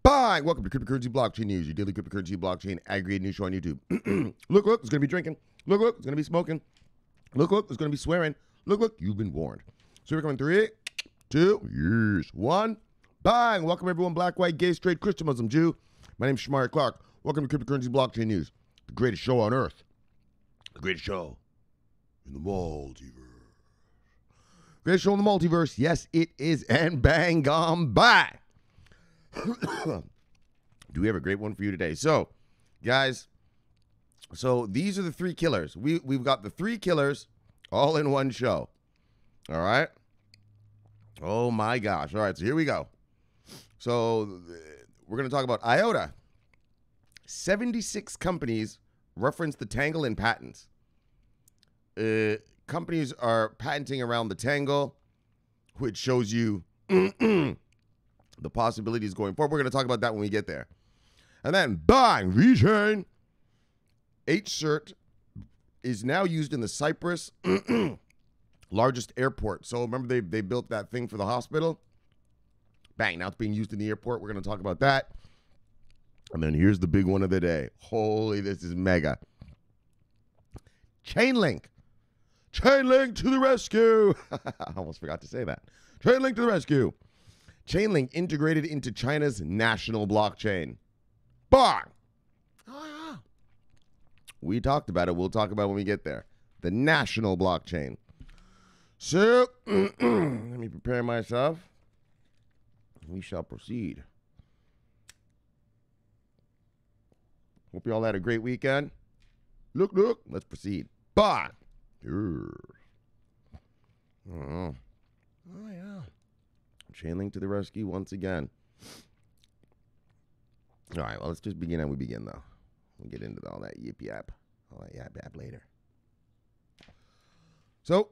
Bang! Welcome to Cryptocurrency Blockchain News, your daily cryptocurrency blockchain aggregated news show on YouTube. Look, it's going to be drinking. Look, it's going to be smoking. Look, it's going to be swearing. Look, you've been warned. So we're coming 3, 2, 1. Bang! Welcome everyone, black, white, gay, straight, Christian, Muslim, Jew. My name is Shomari Clarke. Welcome to Cryptocurrency Blockchain News, the greatest show on earth. The greatest show in the multiverse. Greatest show in the multiverse. Yes, it is. And bang, gone by. Do we have a great one for you today? So, guys, these are the 3 killers. We've got the 3 killers all in one show. All right? Oh, my gosh. All right, so here we go. So, we're going to talk about IOTA. 76 companies reference the tangle in patents. Companies are patenting around the tangle, which shows you the possibilities going forward. We're going to talk about that when we get there. And then, bang, VeChain. E-HCert is now used in the Cyprus largest airport. So remember they built that thing for the hospital? Bang, now it's being used in the airport. We're going to talk about that. And then here's the big one of the day. Holy, this is mega. Chainlink. Chainlink to the rescue. I almost forgot to say that. Chainlink to the rescue. Chainlink integrated into China's national blockchain. Bang! Oh, yeah. We talked about it. We'll talk about it when we get there. The national blockchain. So, let me prepare myself. We shall proceed. Hope you all had a great weekend. Look, let's proceed. Bang! Oh, yeah. Chainlink to the rescue once again. All right, well, let's just begin how we begin, though. We'll get into all that yap, all that yap later. So,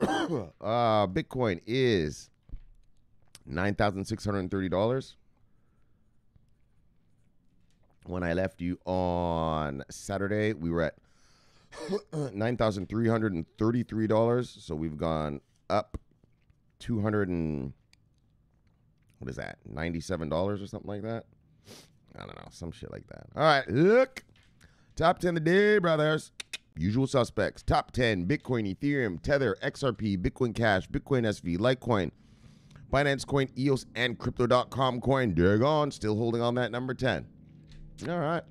Bitcoin is $9,630. When I left you on Saturday, we were at $9,333. So we've gone up $97 or something like that. I don't know, some shit like that. All right, look. Top 10 today, brothers. Usual suspects. Top 10, Bitcoin, Ethereum, Tether, XRP, Bitcoin Cash, Bitcoin SV, Litecoin, Binance Coin, EOS, and Crypto.com coin. Dagon, still holding on that number 10. All right.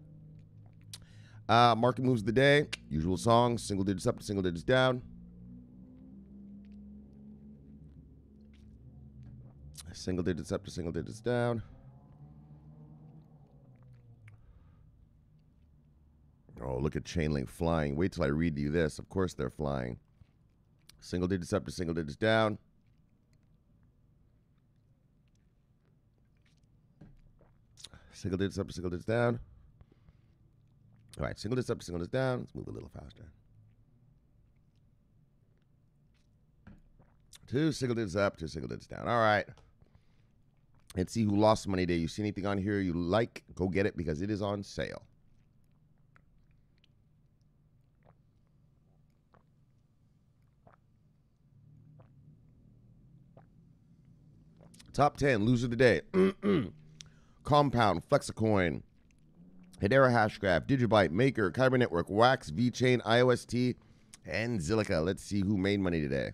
Market moves of the day. Usual song. Single digits up to single digits down. Single digits up to single digits down. Oh, look at Chainlink flying. Wait till I read you this. Of course they're flying. Single digits up to single digits down. Single digits up to single digits down. All right, single digits up to single digits down. Let's move a little faster. 2 single digits up, 2 single digits down. All right. Let's see who lost money today. You see anything on here you like, go get it because it is on sale. Top 10, loser of the day. Compound, Flexicoin, Hedera Hashgraph, Digibyte, Maker, Kyber Network, Wax, VeChain, IOST, and Zilliqa. Let's see who made money today.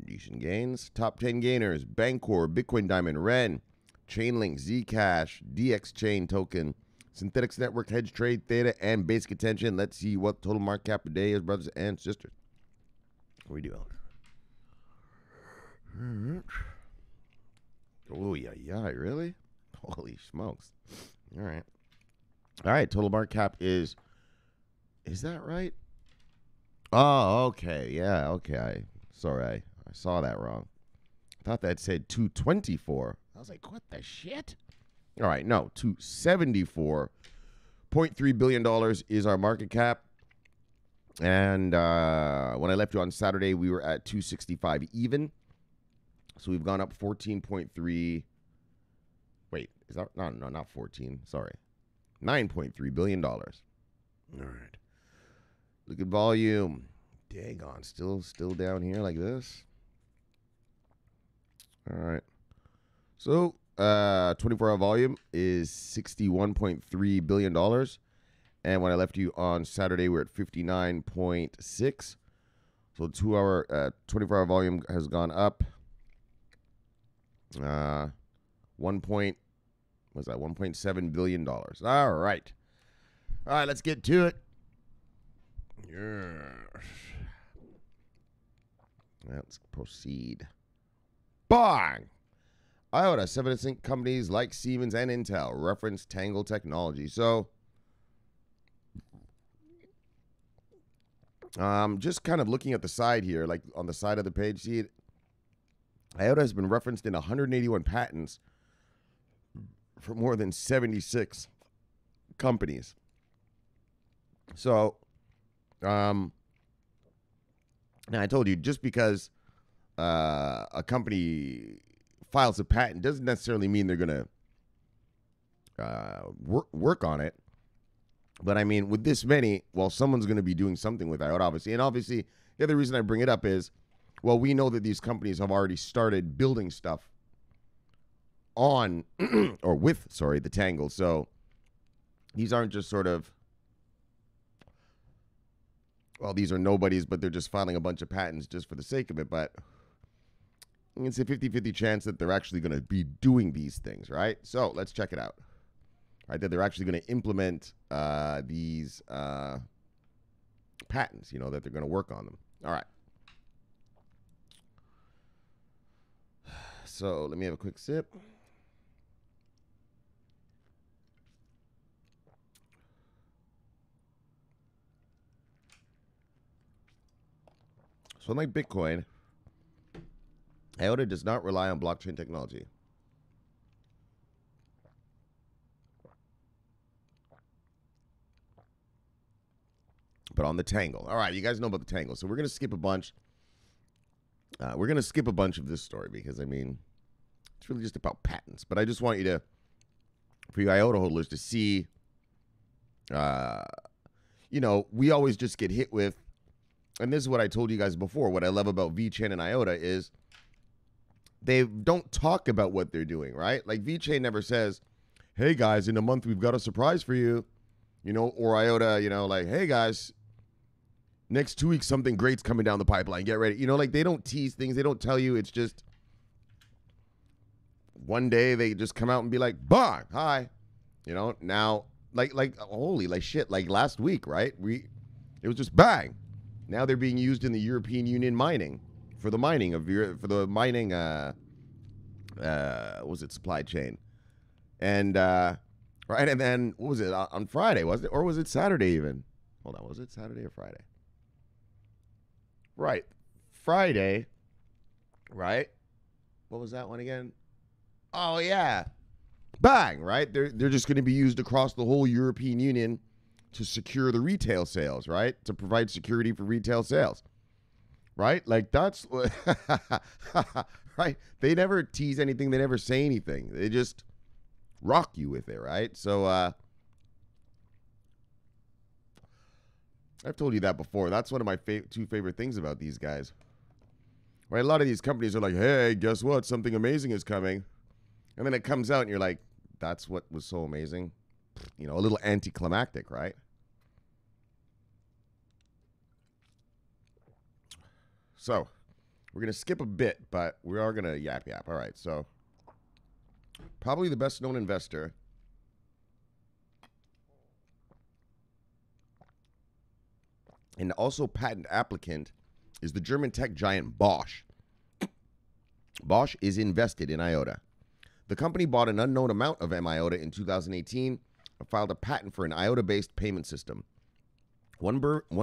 Decent gains. Top 10 gainers. Bancor, Bitcoin Diamond, Ren, Chainlink, Zcash, DX Chain Token, Synthetics Network, Hedge Trade, Theta, and Basic Attention. Let's see what total market cap today is, brothers and sisters. What are we doing? Oh, yeah, really? Holy smokes. All right. All right, total market cap is that right? Oh, okay. Yeah, okay. Sorry, I saw that wrong. I thought that said 224. I was like, what the shit? All right, no, $274.3 billion is our market cap. And when I left you on Saturday, we were at 265 even. So we've gone up 14.3. Wait, is that no, not 14. Sorry. $9.3 billion. All right. Look at volume. Dang on, still down here like this. All right. So 24-hour volume is $61.3 billion. And when I left you on Saturday, we're at 59.6. So 24-hour volume has gone up. $1.7 billion. All right. All right, let's get to it. Yes. Let's proceed. Bang! IOTA, Seven companies like Siemens and Intel reference Tangle technology. So, just kind of looking at the side here, like on the side of the page, see it? IOTA has been referenced in 181 patents for more than 76 companies. So, now I told you, just because a company files a patent doesn't necessarily mean they're going to work on it. But I mean, with this many, well, someone's going to be doing something with IOTA, obviously. And obviously, the other reason I bring it up is, well, we know that these companies have already started building stuff on, or with, sorry, the tangle. So these aren't just sort of, well, these are nobodies, but they're just filing a bunch of patents just for the sake of it. But it's a 50-50 chance that they're actually going to be doing these things, right? So let's check it out. Right, that they're actually going to implement these patents, you know, that they're going to work on them. All right. So let me have a quick sip. So unlike Bitcoin, IOTA does not rely on blockchain technology. But on the tangle. All right, you guys know about the tangle. So we're going to skip a bunch. We're going to skip a bunch of this story because, I mean, it's really just about patents. But I just want you to, for you IOTA holders, to see, you know, we always just get hit with, and this is what I told you guys before, what I love about VeChain and IOTA is they don't talk about what they're doing, right? Like VeChain never says, hey, guys, in a month we've got a surprise for you, you know, or IOTA, you know, like, hey, guys, next 2 weeks something great's coming down the pipeline. Get ready. You know, like they don't tease things. They don't tell you. It's just one day they just come out and be like, bang, hi. You know, now, like holy, like shit, like last week, right? It was just bang. Now they're being used in the European Union mining for the mining of what was it, supply chain. And right, and then what was it on Friday, was it, or was it Saturday even? Hold on, was it Saturday or Friday? Right, Friday, right? What was that one again? Oh yeah, bang, right? They're just going to be used across the whole European Union to secure the retail sales, right? To provide security for retail sales, right? Like that's right. They never tease anything. They never say anything. They just rock you with it, right? So I've told you that before. That's one of my two favorite things about these guys, right? A lot of these companies are like, hey, guess what? Something amazing is coming. And then it comes out and you're like, that's what was so amazing. You know, a little anticlimactic, right? So we're going to skip a bit, but we are going to yap. All right, so probably the best known investor and also patent applicant is the German tech giant Bosch. Bosch is invested in IOTA. The company bought an unknown amount of IOTA in 2018 and filed a patent for an IOTA-based payment system. One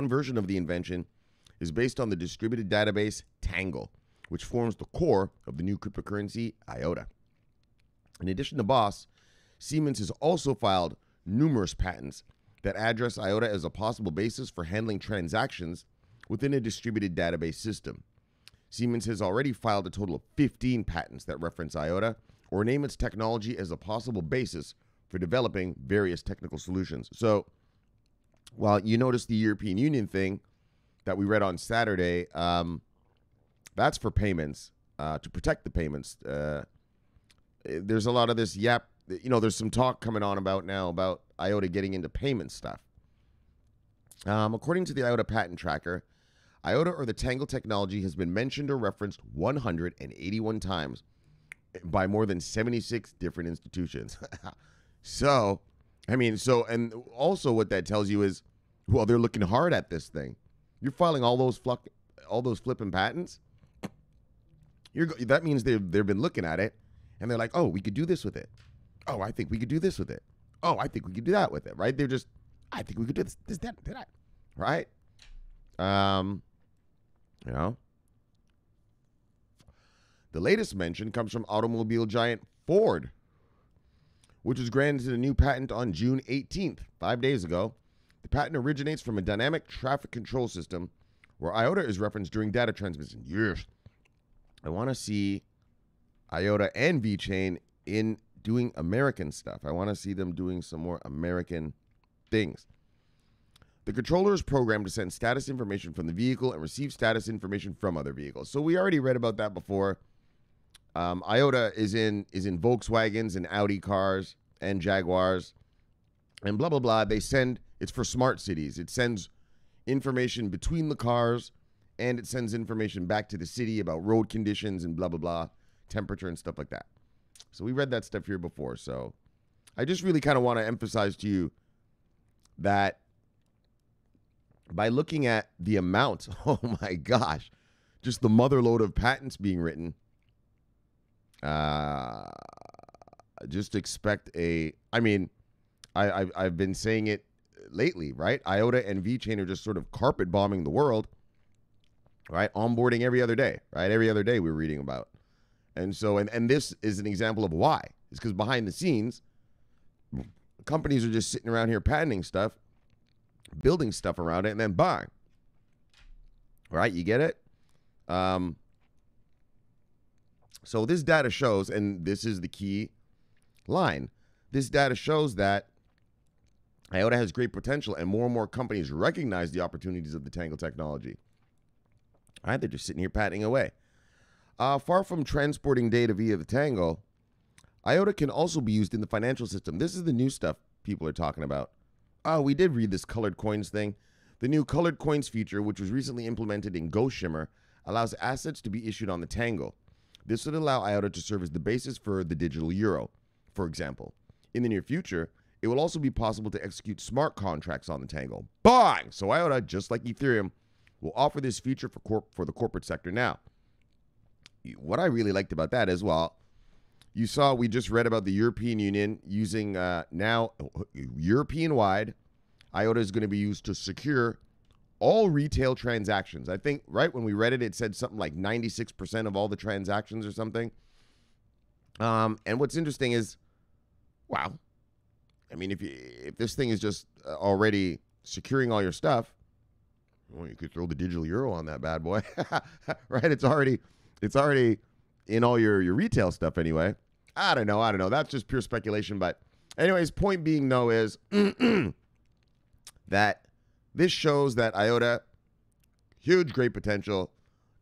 version of the invention is based on the distributed database Tangle, which forms the core of the new cryptocurrency IOTA. In addition to Bosch, Siemens has also filed numerous patents that address IOTA as a possible basis for handling transactions within a distributed database system. Siemens has already filed a total of 15 patents that reference IOTA or name its technology as a possible basis for developing various technical solutions. So, while you notice the European Union thing that we read on Saturday, that's for payments. to protect the payments. There's a lot of this there's some talk coming on about IOTA getting into payment stuff. According to the IOTA patent tracker, IOTA or the Tangle technology has been mentioned or referenced 181 times by more than 76 different institutions. And also what that tells you is, well, they're looking hard at this thing. You're filing all those flipping patents. That means they've been looking at it, and they're like, oh, we could do this with it. Oh, I think we could do this with it. Oh, I think we could do that with it, right? They're just, I think we could do this, that, right? The latest mention comes from automobile giant Ford, which was granted a new patent on June 18th, 5 days ago. The patent originates from a dynamic traffic control system where IOTA is referenced during data transmission. Yes. I want to see IOTA and VeChain in doing American stuff. I want to see them doing some more American things. The controller is programmed to send status information from the vehicle and receive status information from other vehicles. So we already read about that before. IOTA is in Volkswagens and Audi cars and Jaguars and blah, blah, blah. It's for smart cities. It sends information between the cars, and it sends information back to the city about road conditions and blah, blah, blah, temperature and stuff like that. So we read that stuff here before. So I just really kind of want to emphasize to you that by looking at the amount, oh my gosh, just the motherload of patents being written, just expect I've been saying it lately, right? IOTA and VeChain are just sort of carpet bombing the world, right? Onboarding every other day, right? Every other day we're reading about. And so, and this is an example of why. It's because behind the scenes, companies are just sitting around here patenting stuff, building stuff around it, and then bang. Right? You get it? So this data shows, and this is the key line, this data shows that IOTA has great potential, and more companies recognize the opportunities of the Tangle technology. All right, they're just sitting here patenting away. Far from transporting data via the Tangle, IOTA can also be used in the financial system. This is the new stuff people are talking about. Oh, we did read this colored coins thing. The new colored coins feature, which was recently implemented in GoShimmer, allows assets to be issued on the Tangle. This would allow IOTA to serve as the basis for the digital euro, for example. In the near future, it will also be possible to execute smart contracts on the Tangle. Bang! So IOTA, just like Ethereum, will offer this feature for the corporate sector now. What I really liked about that as well, you saw we just read about the European Union using now European-wide, IOTA is going to be used to secure all retail transactions. I think, right, when we read it, it said something like 96% of all the transactions or something. And what's interesting is, wow, I mean, if this thing is just already securing all your stuff, well, you could throw the digital euro on that bad boy, right? It's already in all your retail stuff anyway. I don't know. That's just pure speculation. But anyways, point being, though, is that this shows that IOTA, huge, great potential.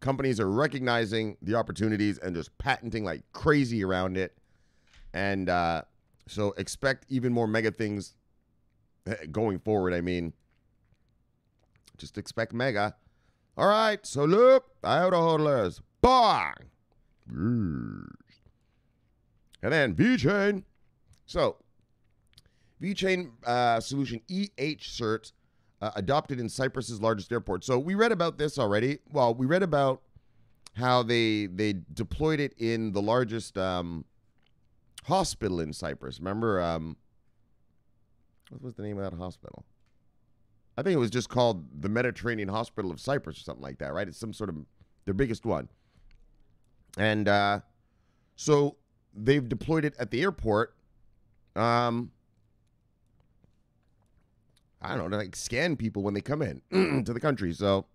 Companies are recognizing the opportunities and just patenting like crazy around it. And so expect even more mega things going forward. I mean, just expect mega. All right, so look, IOTA hodlers, bang! And then VeChain. So, VeChain solution E-HCert adopted in Cyprus's largest airport. So we read about this already. Well, we read about how they deployed it in the largest hospital in Cyprus. Remember, what was the name of that hospital? I think it was just called the Mediterranean Hospital of Cyprus or something like that, right? It's some sort of their biggest one. And so they've deployed it at the airport. I don't know, to like scan people when they come in to the country. So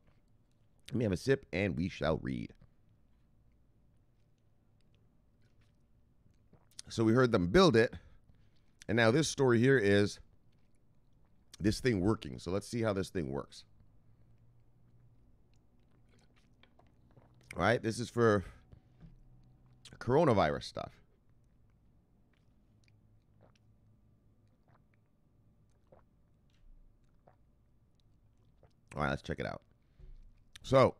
let me have a sip and we shall read. So we heard them build it. And now this story here is this thing working. So let's see how this thing works. All right, this is for coronavirus stuff. All right, let's check it out. So,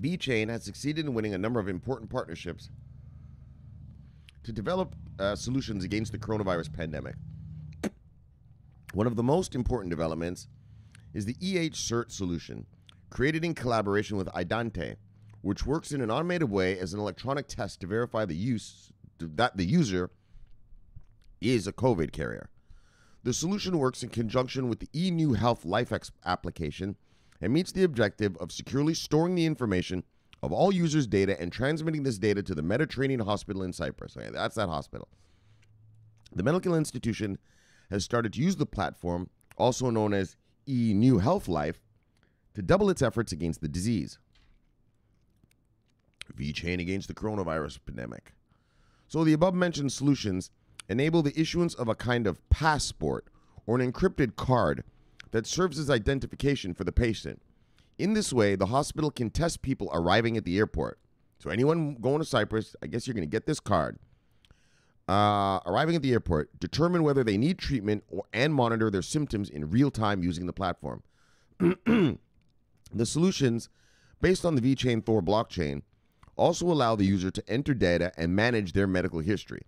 VeChain has succeeded in winning a number of important partnerships to develop solutions against the coronavirus pandemic. One of the most important developments is the E-HCert solution, created in collaboration with IOTA, which works in an automated way as an electronic test to verify the user is a COVID carrier. The solution works in conjunction with the E-New Health Life application and meets the objective of securely storing the information of all users' data and transmitting this data to the Mediterranean Hospital in Cyprus. Okay, that's that hospital. The medical institution has started to use the platform, also known as E-New Health Life, to double its efforts against the disease. VeChain against the coronavirus pandemic. So the above-mentioned solutions enable the issuance of a kind of passport or an encrypted card that serves as identification for the patient. In this way, the hospital can test people arriving at the airport. So anyone going to Cyprus, I guess you're going to get this card. Arriving at the airport, determine whether they need treatment and monitor their symptoms in real time using the platform. The solutions, based on the VeChain Thor blockchain, also allow the user to enter data and manage their medical history.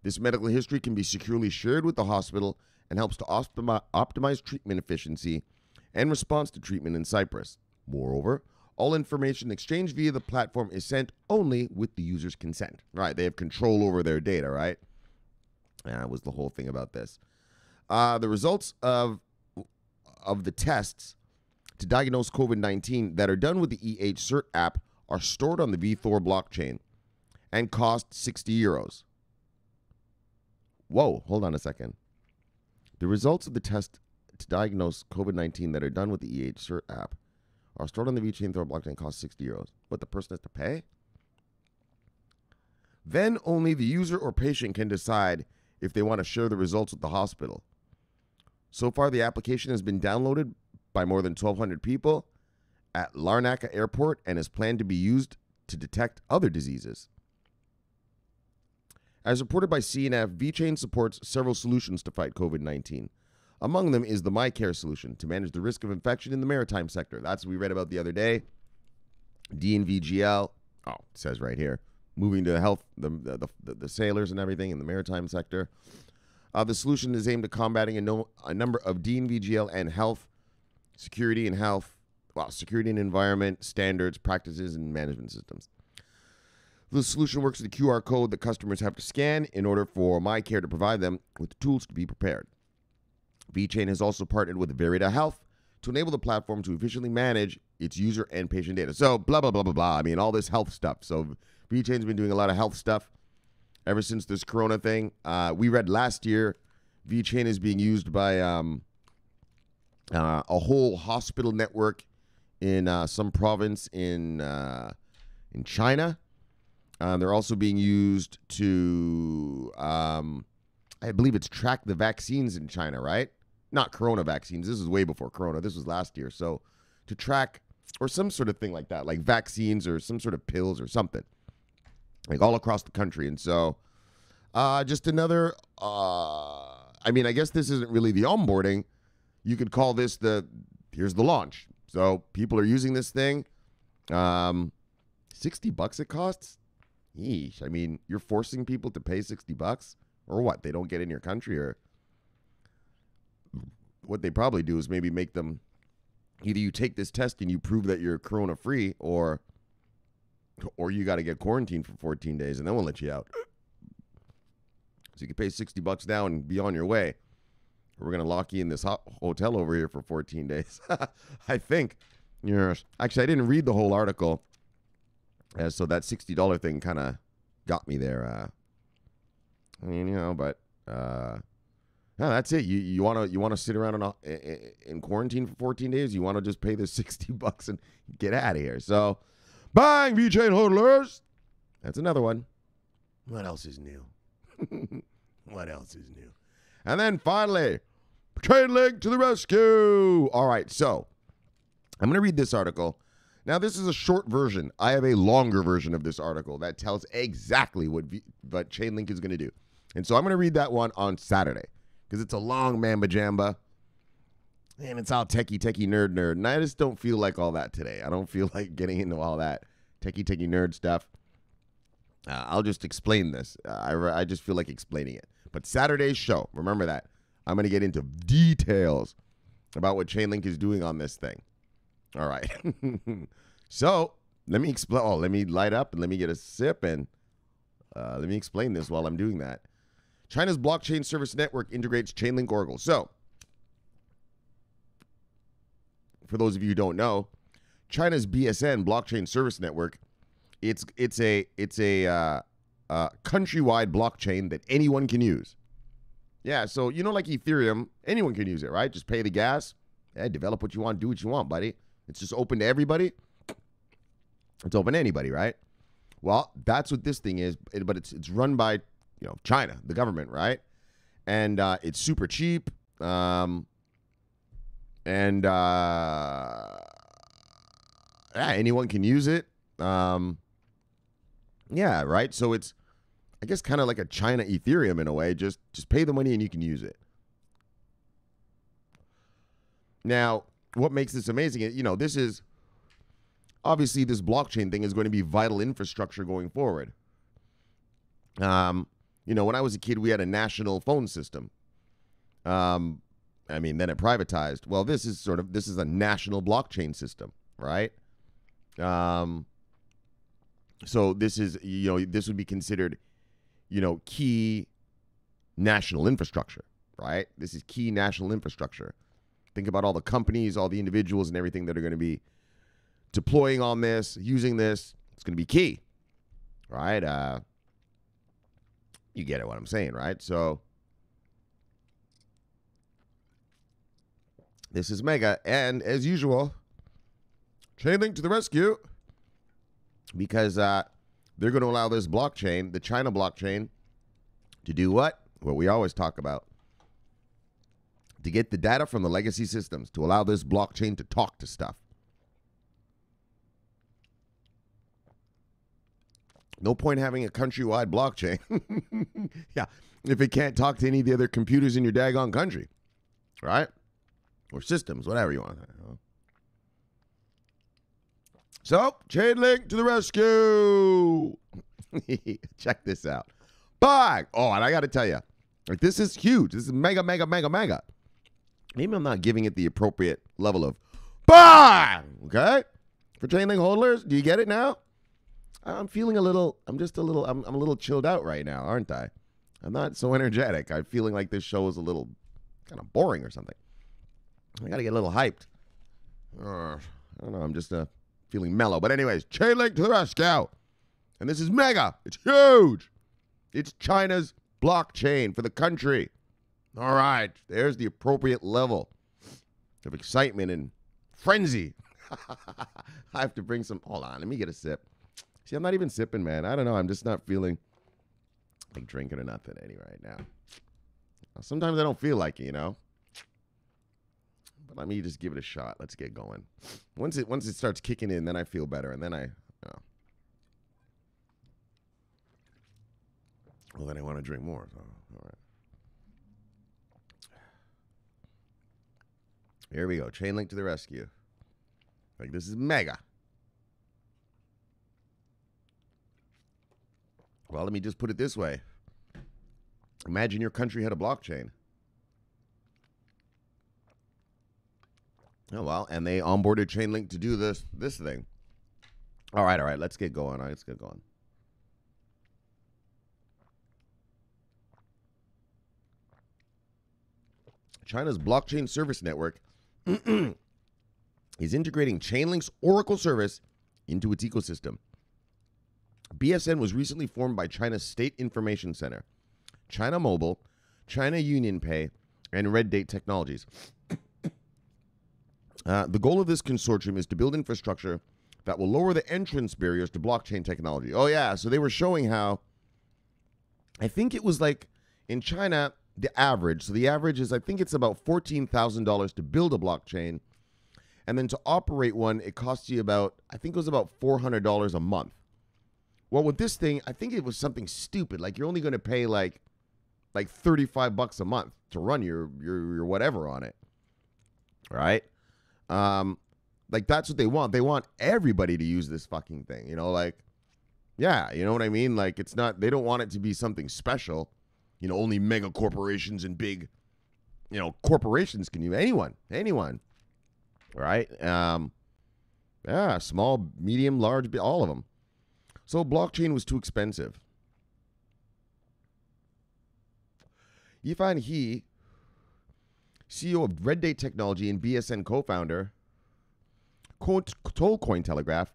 This medical history can be securely shared with the hospital and helps to optimize treatment efficiency and response to treatment in Cyprus. Moreover, all information exchanged via the platform is sent only with the user's consent. Right, they have control over their data, right? That was the whole thing about this. The results of the tests to diagnose COVID-19 that are done with the E-HCert app are stored on the VeThor blockchain and cost 60 euros. Whoa, hold on a second. The results of the test to diagnose COVID-19 that are done with the E-HCert app are stored on the VeChain Thor blockchain and cost 60 euros. But the person has to pay? Then only the user or patient can decide if they want to share the results with the hospital. So far, the application has been downloaded by more than 1,200 people at Larnaca Airport and is planned to be used to detect other diseases. As reported by CNF, VeChain supports several solutions to fight COVID-19. Among them is the MyCare solution to manage the risk of infection in the maritime sector. That's what we read about the other day. DNVGL, it says right here, moving to health, the sailors and everything in the maritime sector. The solution is aimed at combating a number of DNVGL and health, security and environment standards, practices, and management systems. The solution works with the QR code that customers have to scan in order for MyCare to provide them with the tools to be prepared. VeChain has also partnered with Verida Health to enable the platform to efficiently manage its user and patient data. So, blah, blah, blah, blah, blah. I mean, all this health stuff. So, VeChain's been doing a lot of health stuff ever since this corona thing. We read last year, VeChain is being used by a whole hospital network in some province in China. They're also being used to, I believe it's track the vaccines in China, right? Not corona vaccines. This is way before corona. This was last year. So to track, or some sort of thing like that, like vaccines or some sort of pills or something, like all across the country. And so just another, I mean, I guess this isn't really the onboarding. You could call this here's the launch. So people are using this thing. $60 it costs? Yeesh. I mean, you're forcing people to pay $60 or what? They don't get in your country, or what they probably do is maybe make them either you take this test and you prove that you're corona free, or you got to get quarantined for 14 days and then we'll let you out. So you can pay $60 now and be on your way. We're going to lock you in this hotel over here for 14 days. I think. Yes. Actually, I didn't read the whole article. So that $60 thing kind of got me there. I mean, but no, that's it. You want to sit around in quarantine for 14 days? You want to just pay the $60 and get out of here? So, bang, VeChain hodlers. That's another one. What else is new? What else is new? And then finally, Chainlink to the rescue. All right, so I'm going to read this article. Now, this is a short version. I have a longer version of this article that tells exactly what Chainlink is going to do. And so I'm going to read that one on Saturday because it's a long mamba jamba. And it's all techie nerd. And I just don't feel like all that today. I don't feel like getting into all that techie nerd stuff. I'll just explain this. I just feel like explaining it. But Saturday's show, remember that. I'm going to get into details about what Chainlink is doing on this thing. All right. So let me explain. Oh, let me light up and let me get a sip and let me explain this while I'm doing that. China's blockchain service network integrates Chainlink Oracle. So for those of you who don't know, China's BSN blockchain service network, it's a countrywide blockchain that anyone can use. Yeah, so you know, like Ethereum, anyone can use it, right? Just pay the gas. Hey, develop what you want, do what you want, buddy. It's just open to everybody. It's open to anybody, right? Well, that's what this thing is, but it's run by, China, the government, right? And it's super cheap. Yeah, anyone can use it. Yeah, right? So it's, I guess, kind of like a China Ethereum in a way. Just pay the money and you can use it. Now, what makes this amazing is, this is, obviously this blockchain thing is going to be vital infrastructure going forward. When I was a kid, we had a national phone system. Then it privatized. Well, this is a national blockchain system, right? So this is, this would be considered, key national infrastructure, right? This is key national infrastructure. Think about all the companies, all the individuals and everything that are going to be deploying on this, using this. It's going to be key, right? You get it what I'm saying, right? So this is mega. And as usual, Chainlink to the rescue, because they're going to allow this blockchain, the China blockchain, to do what? What we always talk about. To get the data from the legacy systems, to allow this blockchain to talk to stuff. No point having a countrywide blockchain. Yeah, if it can't talk to any of the other computers in your daggone country, right? Or systems, whatever you want. So, Chainlink to the rescue. Check this out. Bye. Oh, and I got to tell you, this is huge. This is mega. Maybe I'm not giving it the appropriate level of bye. Okay? For Chainlink holders, do you get it now? I'm feeling a little chilled out right now, aren't I? I'm not so energetic. I'm feeling like this show is a little kind of boring or something. I got to get a little hyped. I don't know. I'm just feeling mellow. But anyways, Chainlink to the rescue. And this is mega. It's huge. It's China's blockchain for the country. All right. There's the appropriate level of excitement and frenzy. I have to bring some. Hold on. Let me get a sip. See, I'm not even sipping, man. I don't know. I'm just not feeling like drinking or nothing right now. Sometimes I don't feel like it, But let me just give it a shot. Let's get going. Once it starts kicking in, then I feel better, and then then I want to drink more. So, all right. Here we go. Chainlink to the rescue. Like, this is mega. Well, let me just put it this way. Imagine your country had a blockchain. Oh, well, and they onboarded Chainlink to do this thing. All right. Let's get going. China's blockchain service network is integrating Chainlink's Oracle service into its ecosystem. BSN was recently formed by China's State Information Center, China Mobile, China UnionPay, and Red Date Technologies. The goal of this consortium is to build infrastructure that will lower the entrance barriers to blockchain technology. Oh, yeah. So they were showing how, I think it was like in China, the average. So the average is, I think it's about $14,000 to build a blockchain. And then to operate one, it costs you about, I think it was about $400 a month. Well, with this thing, I think it was something stupid. Like you're only going to pay like $35 a month to run your whatever on it. Right? Like that's what they want. They want everybody to use this fucking thing. You know, like, yeah, you know what I mean? Like it's not, they don't want it to be something special. You know, only mega corporations and big, you know, corporations can use anyone. Right? Yeah, small, medium, large, all of them. So blockchain was too expensive. Yifan He, CEO of Red Day Technology and BSN co-founder, told Cointelegraph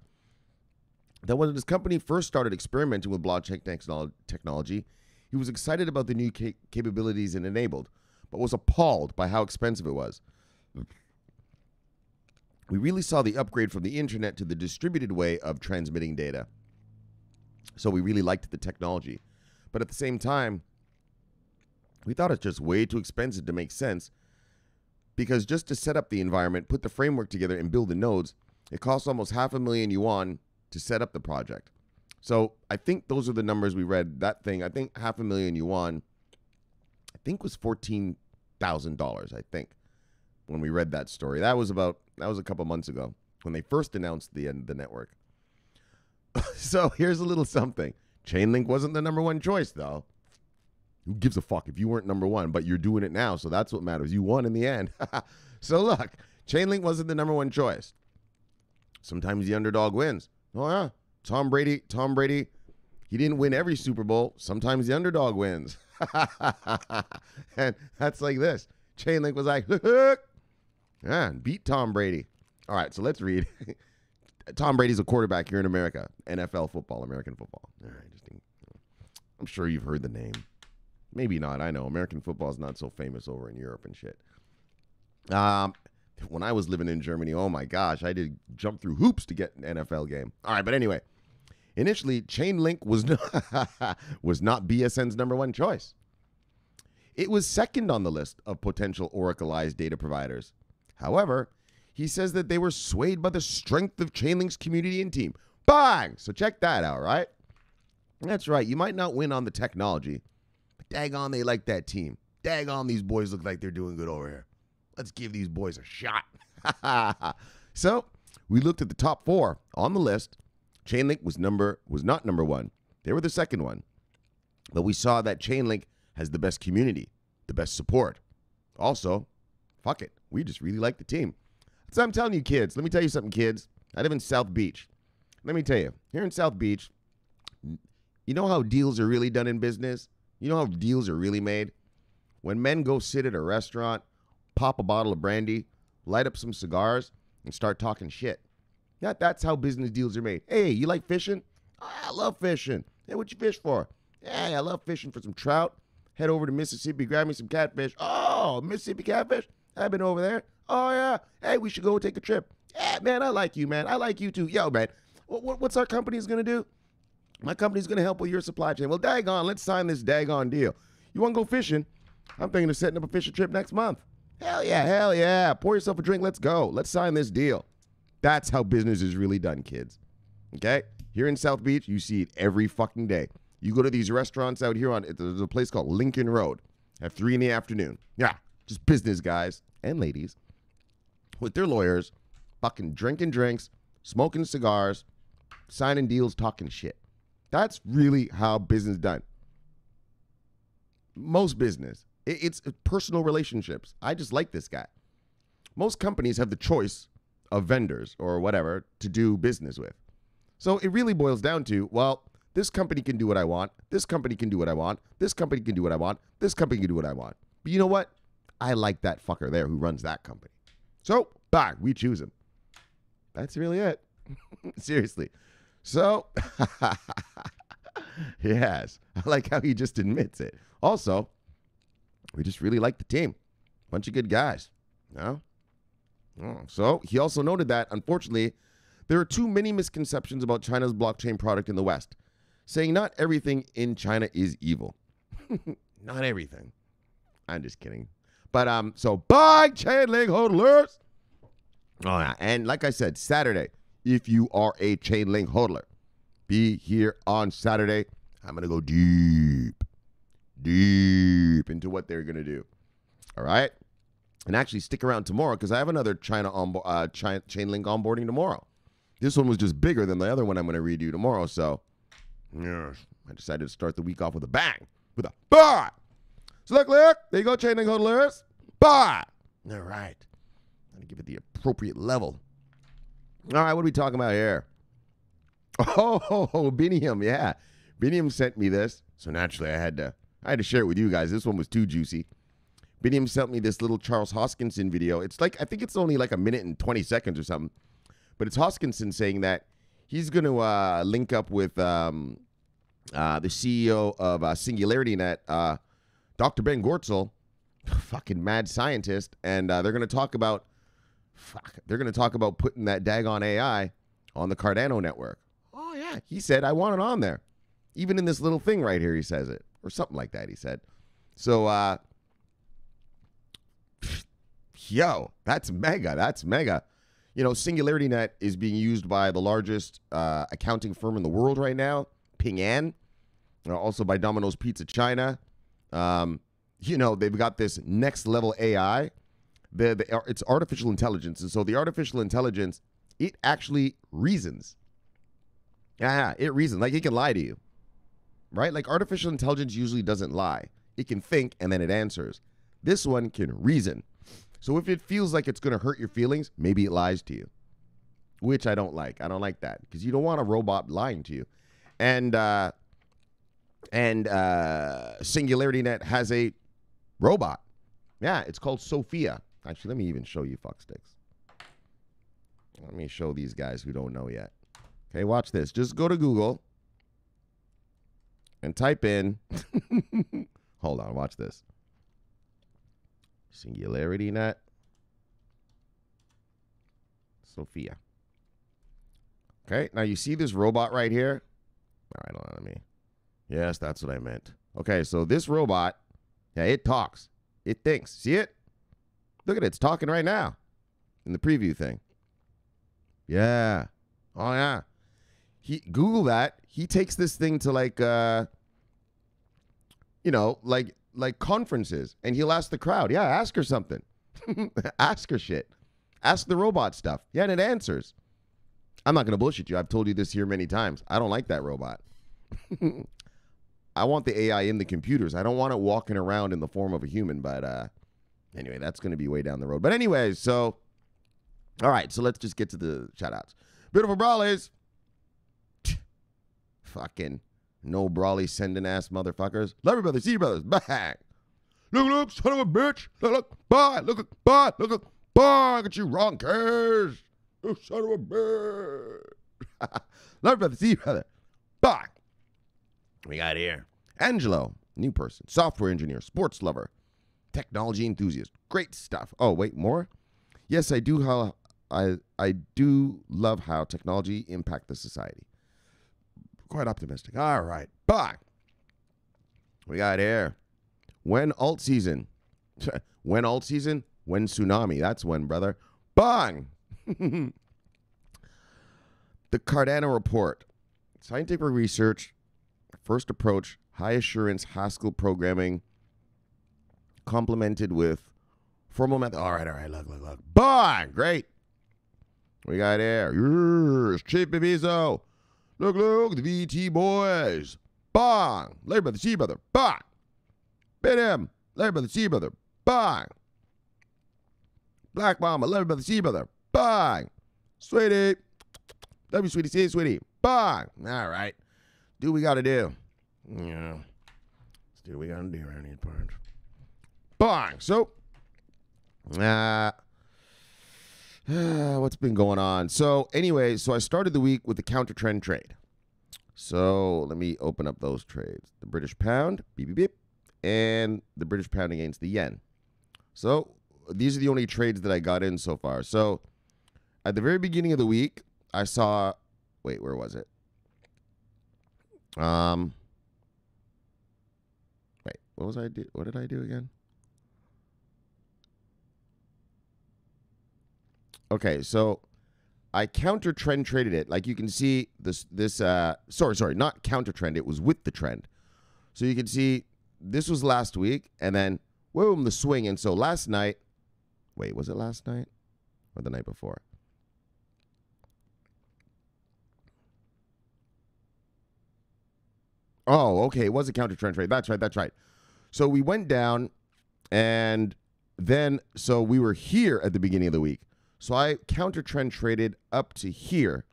that when his company first started experimenting with blockchain technology, he was excited about the new capabilities it enabled, but was appalled by how expensive it was. We really saw the upgrade from the internet to the distributed way of transmitting data. So we really liked the technology. But at the same time, we thought it's just way too expensive to make sense, because just to set up the environment, put the framework together, and build the nodes, it costs almost $500,000 to set up the project. So I think those are the numbers we read. That thing, I think $500,000, I think was $14,000, I think, when we read that story. That was a couple months ago when they first announced the end of the network. So here's a little something. Chainlink wasn't the number one choice, though. Who gives a fuck if you weren't number one, but you're doing it now, so that's what matters. You won in the end. So look, Chainlink wasn't the number one choice. Sometimes the underdog wins. Oh yeah, Tom Brady, he didn't win every Super Bowl. Sometimes the underdog wins. And that's like this. Chainlink was like, yeah, beat Tom Brady. All right, so let's read. Tom Brady's a quarterback here in America. NFL football, American football. All right, I'm sure you've heard the name. Maybe not. I know American football is not so famous over in Europe and shit. When I was living in Germany, oh my gosh, I did jump through hoops to get an NFL game. All right, but anyway, initially Chainlink was not BSN's number one choice. It was second on the list of potential Oracleized data providers. However, he says that they were swayed by the strength of Chainlink's community and team. Bang! So check that out, right? That's right. You might not win on the technology, but daggone, they like that team. Daggone, these boys look like they're doing good over here. Let's give these boys a shot. So we looked at the top four on the list. Chainlink was not number one. They were the second one. But we saw that Chainlink has the best community, the best support. Also, fuck it, we just really like the team. So I'm telling you, kids, let me tell you something, kids. I live in South Beach. Let me tell you, here in South Beach, you know how deals are really done in business? You know how deals are really made? When men go sit at a restaurant, pop a bottle of brandy, light up some cigars, and start talking shit. That's how business deals are made. Hey, you like fishing? Oh, I love fishing. Hey, what you fish for? Hey, I love fishing for some trout. Head over to Mississippi, grab me some catfish. Oh, Mississippi catfish? I've been over there. Oh, yeah. Hey, we should go take a trip. Yeah, man, I like you, man. I like you, too. Yo, man, what's our company's going to do? My company's going to help with your supply chain. Well, daggone, let's sign this daggone deal. You want to go fishing? I'm thinking of setting up a fishing trip next month. Hell yeah. Pour yourself a drink. Let's go. Let's sign this deal. That's how business is really done, kids. Okay? Here in South Beach, you see it every fucking day. You go to these restaurants out here there's a place called Lincoln Road at 3 p.m. Yeah, just business guys and ladies with their lawyers, fucking drinking drinks, smoking cigars, signing deals, talking shit. That's really how business is done. Most business. It's personal relationships. I just like this guy. Most companies have the choice of vendors or whatever to do business with. So it really boils down to, well, this company can do what I want. This company can do what I want. This company can do what I want. This company can do what I want. But you know what? I like that fucker there who runs that company. So, bang, we choose him. That's really it. Seriously. So, yes, I like how he just admits it. Also, we just really like the team. Bunch of good guys. No? Oh, so, he also noted that, unfortunately, there are too many misconceptions about China's blockchain product in the West, saying not everything in China is evil. Not everything. I'm just kidding. But so buy Chainlink hodlers. Oh yeah, and like I said, Saturday, if you are a Chainlink hodler, be here on Saturday. I'm gonna go deep into what they're gonna do. All right, and actually stick around tomorrow because I have another Chainlink onboarding tomorrow. This one was just bigger than the other one I'm gonna redo tomorrow. So yeah, I decided to start the week off with a bang, with a buy. So look, there you go, Chainlink hodlers. Buy. All right. I'm going to give it the appropriate level. All right, what are we talking about here? Oh, Binium, yeah. Binium sent me this. So naturally, I had to share it with you guys. This one was too juicy. Binium sent me this little Charles Hoskinson video. It's like, I think it's only like a minute and 20 seconds or something. But it's Hoskinson saying that he's going to link up with the CEO of SingularityNet, Dr. Ben Gortzel, fucking mad scientist, and they're going to talk about putting that daggone AI on the Cardano network. Oh yeah, he said I want it on there, even in this little thing right here. He says it or something like that. He said, so yo, that's mega. That's mega. You know, SingularityNet is being used by the largest accounting firm in the world right now, Ping An, also by Domino's Pizza China. You know, they've got this next level AI. It's artificial intelligence. And so the artificial intelligence, it actually reasons. Yeah, it reasons. Like, it can lie to you, right? Like, artificial intelligence usually doesn't lie. It can think, and then it answers. This one can reason. So if it feels like it's going to hurt your feelings, maybe it lies to you, which I don't like. I don't like that because you don't want a robot lying to you. And SingularityNet has a robot. Yeah, it's called Sophia. Actually, let me even show you fucksticks. Let me show these guys who don't know yet. Okay, watch this. Just go to Google and type in. Hold on, watch this. SingularityNet Sophia. Okay, now you see this robot right here? All right, hold on, let me. Yes, that's what I meant. Okay, so this robot, yeah, it talks. It thinks. See it? Look at it. It's talking right now in the preview thing. Yeah. Oh, yeah. Google that. He takes this thing to like, you know, like conferences, and he'll ask the crowd. Yeah, ask her something. Ask her shit. Ask the robot stuff. Yeah, and it answers. I'm not going to bullshit you. I've told you this here many times. I don't like that robot. I want the AI in the computers. I don't want it walking around in the form of a human. But anyway, that's going to be way down the road. But anyways, so, all right. So let's just get to the shout-outs. Beautiful Brawlies. Fucking no Brawley sending ass motherfuckers. Love you, brothers. See you, brothers. Bang. Look, son of a bitch. Look, bye. Look, bye. Look, bye. Get you wrong, cares. You son of a bitch. Love you, brother. See you, brother. Bye. We got here Angelo, new person, software engineer, sports lover, technology enthusiast. Great stuff. Oh, wait, more? Yes, I do. I do love how technology impact the society. Quite optimistic. All right. Bye. We got here. When alt season? When alt season? When tsunami. That's when, brother. Bang. The Cardano report. Scientific research. First approach, high assurance Haskell programming, complemented with formal method. All right. Look. Bang! Great. We got here. Yes, Chief Bebezo. Look, the VT boys. Bang! Larry brother, see brother. Bang! Bit him. Larry brother, see brother. Bang! Black Mama, Larry brother, see brother. Bang! Sweetie. Love you, sweetie. See you, sweetie. Bang! All right. Do what we got to do. Yeah. Let's do what we got to do around these parts. Bang! So, what's been going on? So, anyway, I started the week with the counter trend trade. So, let me open up those trades. The British pound, beep, beep, beep, and the British pound against the yen. So, these are the only trades that I got in so far. So, at the very beginning of the week, I saw, wait, where was it? Wait, what did I do again? Okay, so I counter trend traded it. Like you can see sorry, not counter trend. It was with the trend. So you can see this was last week and then boom, the swing. And so last night, wait, was it last night or the night before? Oh, okay. It was a counter trend trade. That's right. That's right. So we went down and then, so we were here at the beginning of the week. So I counter trend traded up to here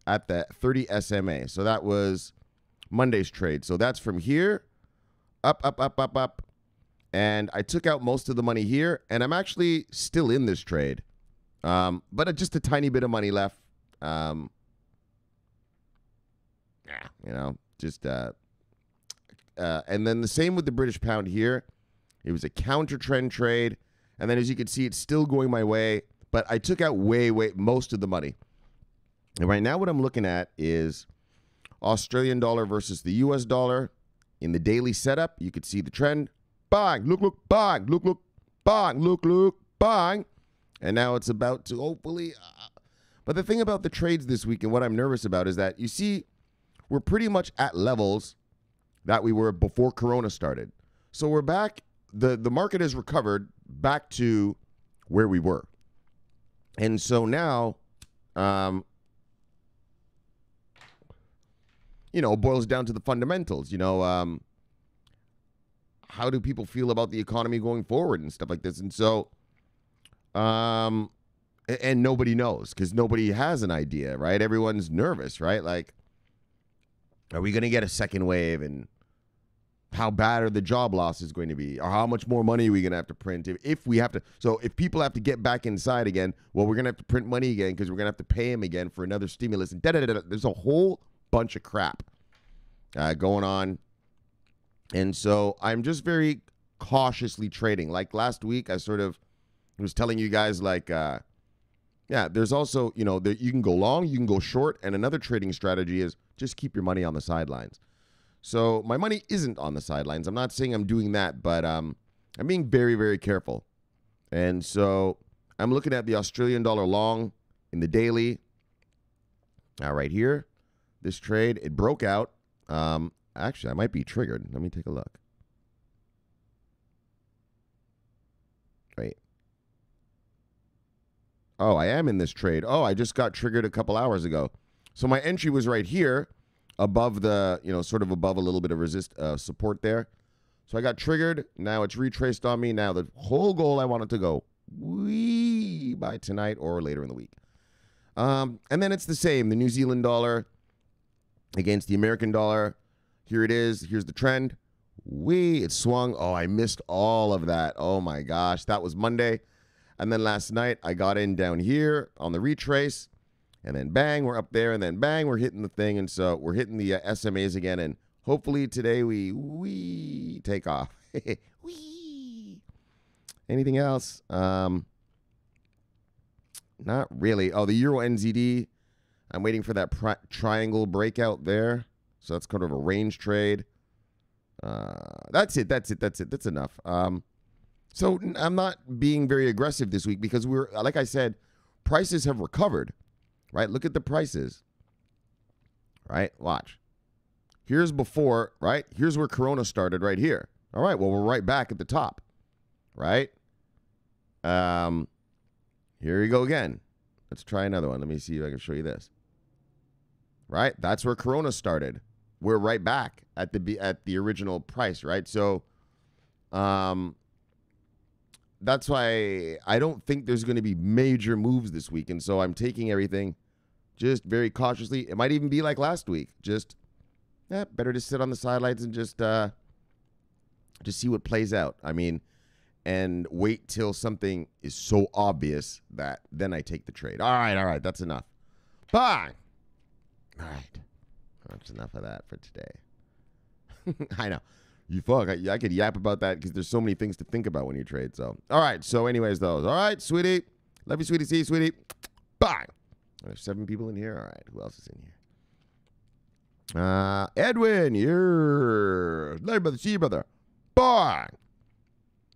at the 30 SMA. So that was Monday's trade. So that's from here up, up, up, up, up. And I took out most of the money here and I'm actually still in this trade. But just a tiny bit of money left. You know, just, and then the same with the British pound here. It was a counter trend trade. And then as you can see, it's still going my way. But I took out way most of the money. And right now what I'm looking at is Australian dollar versus the US dollar. In the daily setup, you could see the trend. Bang, look, bang, look, bang, look, bang. And now it's about to hopefully. But the thing about the trades this week and what I'm nervous about is that you see we're pretty much at levels that we were before Corona started. So we're back. The market has recovered back to where we were. And so now, you know, it boils down to the fundamentals. You know, how do people feel about the economy going forward and stuff like this? And so, and nobody knows because nobody has an idea, right? Everyone's nervous, right? Like, are we going to get a second wave? And how bad are the job losses going to be? Or how much more money are we going to have to print if we have to? So if people have to get back inside again, well, we're going to have to print money again because we're going to have to pay them again for another stimulus. And There's a whole bunch of crap going on. And so I'm just very cautiously trading. Like last week, I sort of was telling you guys like, yeah, there's also, you know, you can go long, you can go short. And another trading strategy is just keep your money on the sidelines. So my money isn't on the sidelines. I'm not saying I'm doing that, but I'm being very careful. And so I'm looking at the Australian dollar long in the daily. Now right here, this trade, it broke out. Actually, I might be triggered. Let me take a look. Wait. Oh, I am in this trade. Oh, I just got triggered a couple hours ago. So my entry was right here. Above the, you know, sort of above a little bit of support there. So I got triggered. Now it's retraced on me. Now the whole goal I wanted to go by tonight or later in the week. And then it's the same. The New Zealand dollar against the American dollar. Here it is. Here's the trend. It swung. Oh, I missed all of that. Oh my gosh. That was Monday. And then last night I got in down here on the retrace. And then bang, we're up there, and then bang, we're hitting the thing, and so we're hitting the SMAs again, and hopefully today we take off. Anything else? Not really. Oh, the Euro NZD. I'm waiting for that triangle breakout there. So that's kind of a range trade. That's it. That's enough. So I'm not being very aggressive this week because like I said, prices have recovered. Right? Look at the prices. Right? Watch. Here's before, right? Here's where Corona started right here. All right. Well, we're right back at the top. Right? Here we go again. Let's try another one. Let me see if I can show you this. Right? That's where Corona started. We're right back at the original price, right? So that's why I don't think there's going to be major moves this week. And so I'm taking everything just very cautiously. It might even be like last week. Just, better to sit on the sidelines and just see what plays out. I mean, and wait till something is so obvious that then I take the trade. All right. That's enough. Bye. All right. That's enough of that for today. I know. You fuck. I could yap about that because there's so many things to think about when you trade. So, all right. So, anyways, those. All right, sweetie. Love you, sweetie. See you, sweetie. Bye. There's 7 people in here. All right. Who else is in here? Edwin. You're. Love you, brother. See you, brother. Bye.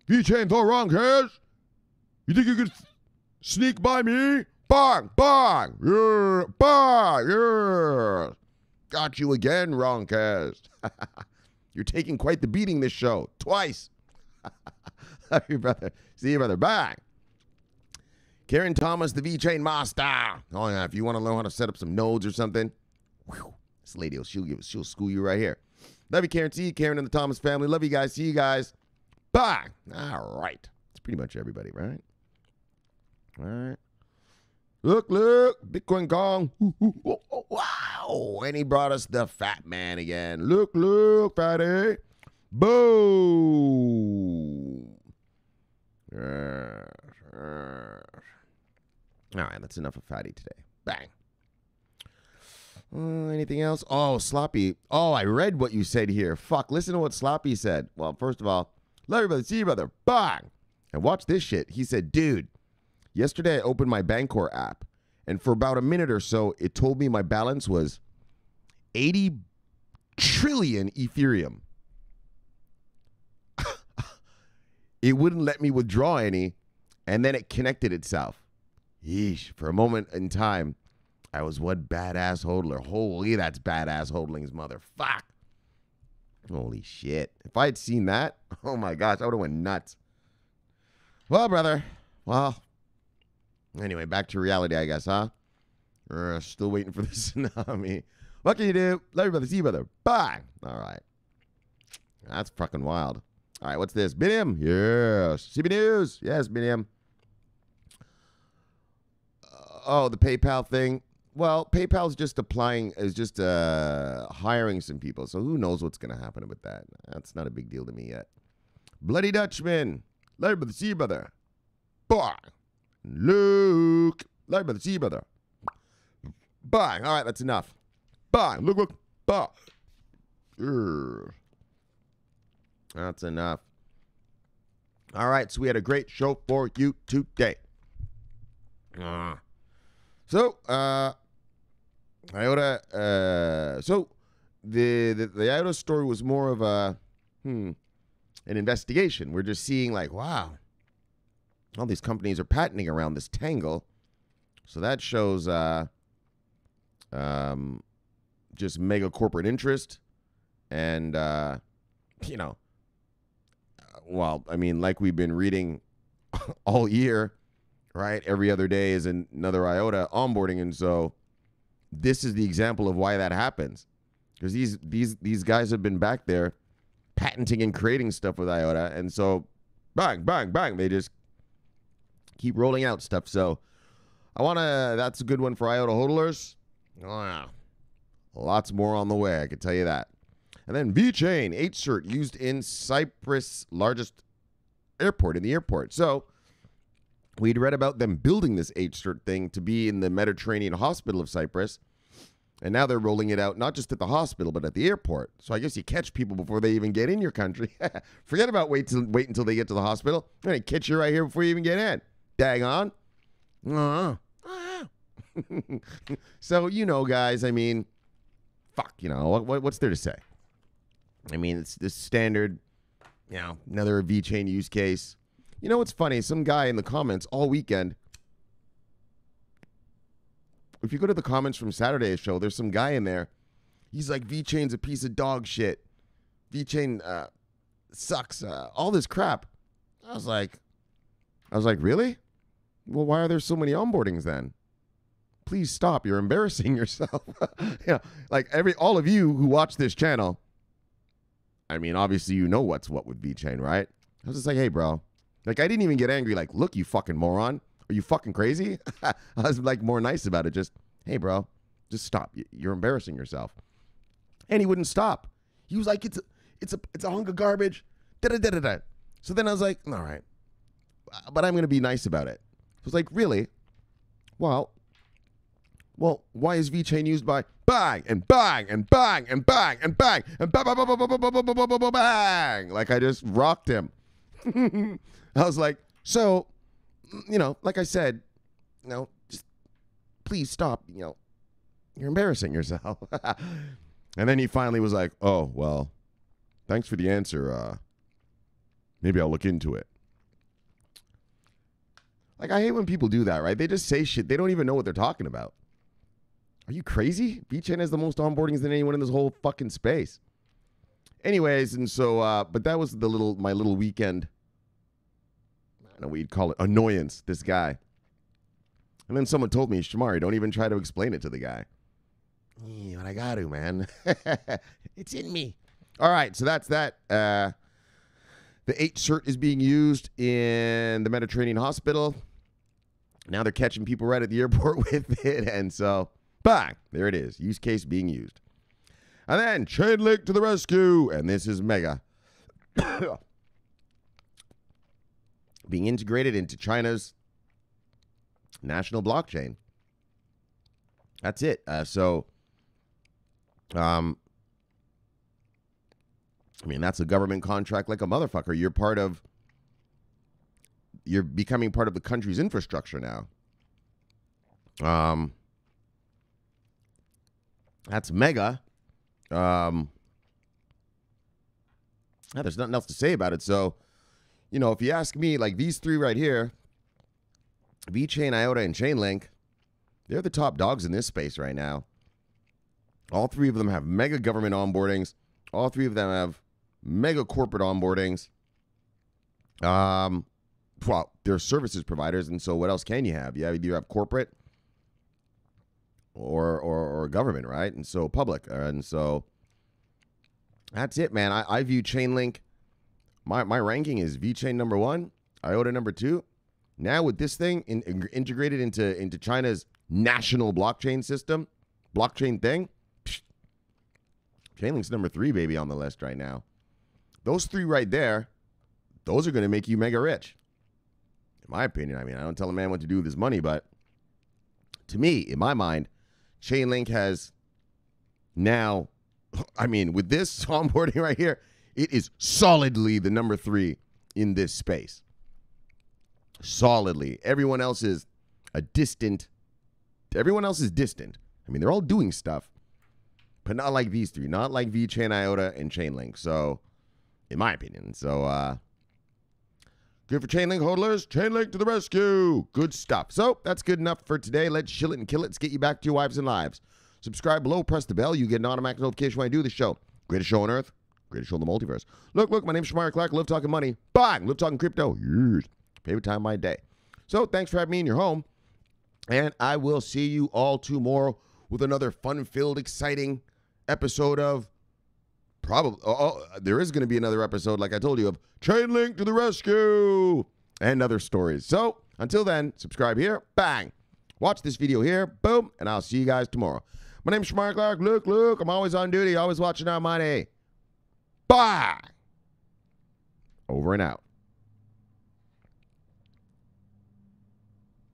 VeChain, throw wrong, cash. You think you could sneak by me? Bang, bang, yeah, bang, yeah. Got you again, Roncast. You're taking quite the beating this show. Twice. Love you, brother. See you, brother. Bang. Karen Thomas, the VeChain master. Oh, yeah, if you want to learn how to set up some nodes or something, whew, this lady, she'll school you right here. Love you, Karen. See you, Karen and the Thomas family. Love you guys. See you guys. Bye. All right. That's pretty much everybody, right? All right. Look, Bitcoin Gong. Wow. And he brought us the fat man again. Look, fatty. Boom. All right, that's enough of fatty today. Bang. Anything else? Oh, Sloppy. Oh, I read what you said here. Fuck, listen to what Sloppy said. Well, first of all, love you, brother. See you, brother. Bang. And watch this shit. He said, dude, yesterday I opened my Bancor app, and for about a minute or so, it told me my balance was 80 trillion Ethereum. It wouldn't let me withdraw any, and then it connected itself. Yeesh. For a moment in time, I was one badass hodler. Holy, that's badass hodling's mother. Fuck. Holy shit. If I had seen that, oh my gosh, I would have went nuts. Well, brother. Well, anyway, back to reality, I guess, huh? Still waiting for the tsunami. What can you do? Love you, brother. See you, brother. Bye. All right. That's fucking wild. All right, what's this? Biniam? Yes. CB News? Yes, Biniam. Oh, the PayPal thing. Well, PayPal's just hiring some people, so who knows what's going to happen with that. That's not a big deal to me yet. Bloody Dutchman. Love you, brother. See you, brother. Bye. Luke. Love you, brother. See you, brother. Bye. All right, that's enough. Bye. Look. Bye. That's enough. All right, so we had a great show for you today. So, IOTA. So, the IOTA story was more of an investigation. We're just seeing like, wow, all these companies are patenting around this tangle. So that shows just mega corporate interest, and well, I mean, like we've been reading all year, right? Every other day is another IOTA onboarding, and so this is the example of why that happens, because these guys have been back there patenting and creating stuff with IOTA, and so bang, bang, bang, they just keep rolling out stuff. So that's a good one for IOTA hodlers. Oh, yeah. Lots more on the way, I can tell you that. And then VeChain E-HCert used in Cyprus' largest airport, in the airport. So we'd read about them building this E-HCert thing to be in the Mediterranean hospital of Cyprus. And now they're rolling it out not just at the hospital, but at the airport. So I guess you catch people before they even get in your country. Forget about wait until they get to the hospital. They're going to catch you right here before you even get in. Dang on. So, guys, I mean, fuck, what's there to say? I mean, it's this standard, another VeChain use case. You know what's funny? Some guy in the comments all weekend, if you go to the comments from Saturday's show, there's some guy in there. He's like, VeChain's a piece of dog shit. VeChain sucks. All this crap. I was like, really? Well, why are there so many onboardings then? Please stop. You're embarrassing yourself. Like all of you who watch this channel, I mean, obviously you know what's what with VeChain, right? I was just like, hey, bro. Like, I didn't even get angry. Like, look, you fucking moron. Are you fucking crazy? I was like more nice about it. Just, hey, bro, just stop. You're embarrassing yourself. And he wouldn't stop. He was like, it's a hunk of garbage. Da-da-da-da-da. So then I was like, all right, but I'm going to be nice about it. I was like, really? Well, why is VeChain used by bang and bang and bang and bang and bang and bang, bang, bang, bang, bang, bang, bang, bang, bang? Like I just rocked him. I was like, so, like I said, just please stop. You're embarrassing yourself. And then he finally was like, oh, well, thanks for the answer. Maybe I'll look into it. Like, I hate when people do that, right? They just say shit. They don't even know what they're talking about. Are you crazy? VeChain has the most onboardings than anyone in this whole fucking space. Anyways, and so, but that was my little weekend, I don't know what you'd call it, annoyance, this guy. And then someone told me, Shomari, don't even try to explain it to the guy. Yeah, but I got to, man. It's in me. All right, so that's that. The E-HCert is being used in the Mediterranean hospital. Now they're catching people right at the airport with it. And so, bang, there it is. Use case being used. And then Chainlink to the rescue. And this is mega. Being integrated into China's national blockchain. That's it. I mean, that's a government contract like a motherfucker. You're becoming part of the country's infrastructure now. That's mega. Yeah, there's nothing else to say about it. So, you know, if you ask me, like these three right here, VeChain, IOTA, and Chainlink, they're the top dogs in this space right now. All three of them have mega government onboardings. All three of them have mega corporate onboardings. Well, they're services providers, and so what else can you have? You either have corporate or government, right? And so public. And so that's it, man. I view Chainlink. My ranking is VeChain number 1, IOTA number 2. Now with this thing integrated into China's national blockchain system, blockchain thing, Chainlink's number 3, baby, on the list right now. Those 3 right there, those are going to make you mega rich. In my opinion, I mean, I don't tell a man what to do with his money, but to me, in my mind, Chainlink has now, I mean, with this onboarding right here, it is solidly the number 3 in this space. Solidly. Everyone else is distant. I mean, they're all doing stuff, but not like these 3. Not like VeChain, IOTA, and Chainlink. So, in my opinion. So, good for Chainlink hodlers. Chainlink to the rescue. Good stuff. So, that's good enough for today. Let's chill it and kill it. Let's get you back to your wives and lives. Subscribe below. Press the bell. You get an automatic notification when I do the show. Greatest show on earth. Greatest show in the multiverse. Look, my name's Shomari Clarke. I love talking money. Bang! Love talking crypto. Yes. Favorite time of my day. So, thanks for having me in your home. And I will see you all tomorrow with another fun-filled, exciting episode of there is going to be another episode, like I told you, of Chainlink to the rescue and other stories. So, until then, subscribe here. Bang. Watch this video here. Boom. And I'll see you guys tomorrow. My name's Shomari Clarke. Look. I'm always on duty. Always watching our money. Bye. Over and out.